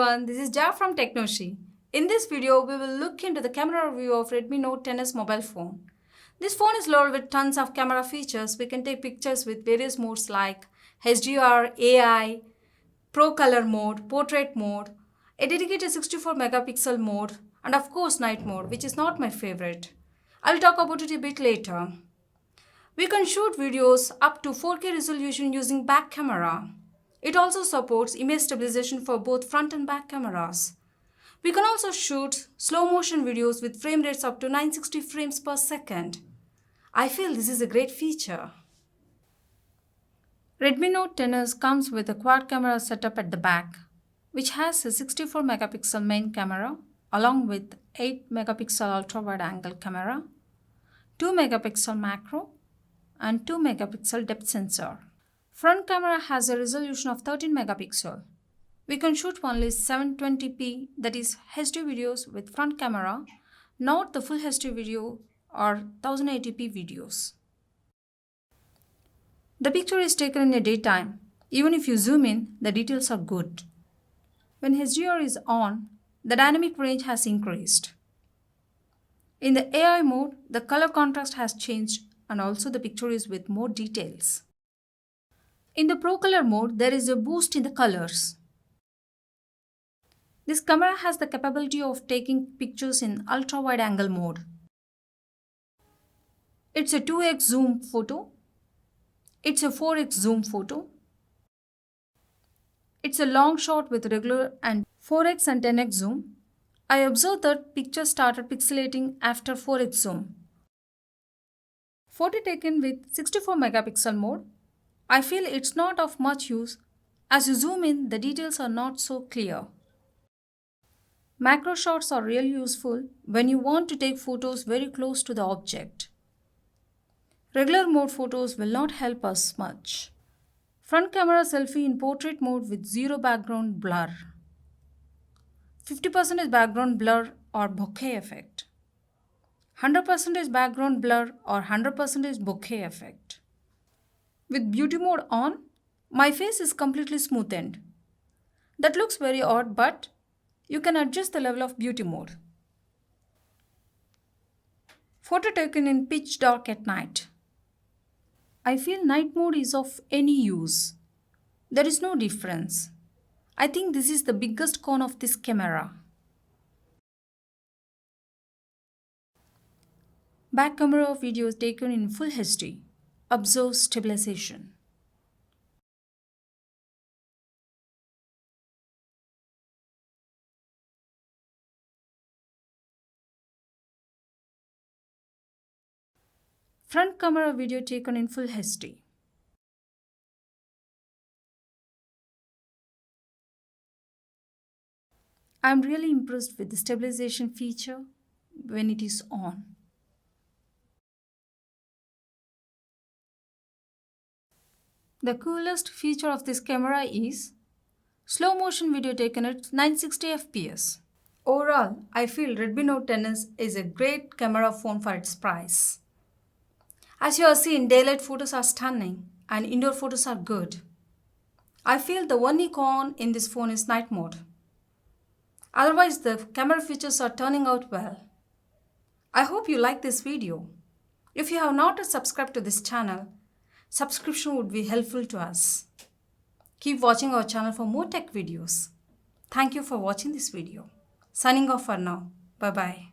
everyone, this is Jar from Technoshi. In this video, we will look into the camera review of Redmi Note 10s mobile phone. This phone is loaded with tons of camera features. We can take pictures with various modes like HDR, AI, Pro Color mode, Portrait mode, a dedicated 64 megapixel mode, and of course night mode, which is not my favorite. I'll talk about it a bit later. We can shoot videos up to 4K resolution using back camera. It also supports image stabilization for both front and back cameras. We can also shoot slow motion videos with frame rates up to 960 frames per second. I feel this is a great feature. Redmi Note 10s comes with a quad camera setup at the back, which has a 64 megapixel main camera along with 8 megapixel ultra wide angle camera, 2 megapixel macro, and 2 megapixel depth sensor. Front camera has a resolution of 13 megapixel. We can shoot only 720p, that is HD videos with front camera, not the full HD video or 1080p videos. The picture is taken in the daytime. Even if you zoom in, the details are good. When HDR is on, the dynamic range has increased. In the AI mode, the color contrast has changed and also the picture is with more details. In the Pro Color mode, there is a boost in the colors. This camera has the capability of taking pictures in ultra wide angle mode. It's a 2x zoom photo. It's a 4x zoom photo. It's a long shot with regular and 4x and 10x zoom. I observed that pictures started pixelating after 4x zoom. Photo taken with 64 megapixel mode. I feel it's not of much use. As you zoom in, the details are not so clear. Macro shots are really useful when you want to take photos very close to the object. Regular mode photos will not help us much. Front camera selfie in portrait mode with zero background blur. 50% is background blur or bokeh effect. 100% is background blur or 100% is bokeh effect. With beauty mode on, my face is completely smoothened. That looks very odd, but you can adjust the level of beauty mode. Photo taken in pitch dark at night. I feel night mode is of any use. There is no difference. I think this is the biggest con of this camera. Back camera video is taken in full HD. Observe stabilization. Front camera video taken in full HD. I am really impressed with the stabilization feature when it is on. The coolest feature of this camera is slow motion video taken at 960 fps. Overall, I feel Redmi Note 10s is a great camera phone for its price. As you have seen, daylight photos are stunning and indoor photos are good. I feel the only con in this phone is night mode. Otherwise, the camera features are turning out well. I hope you like this video. If you have not subscribed to this channel, subscription would be helpful to us. Keep watching our channel for more tech videos. Thank you for watching this video. Signing off for now. Bye-bye.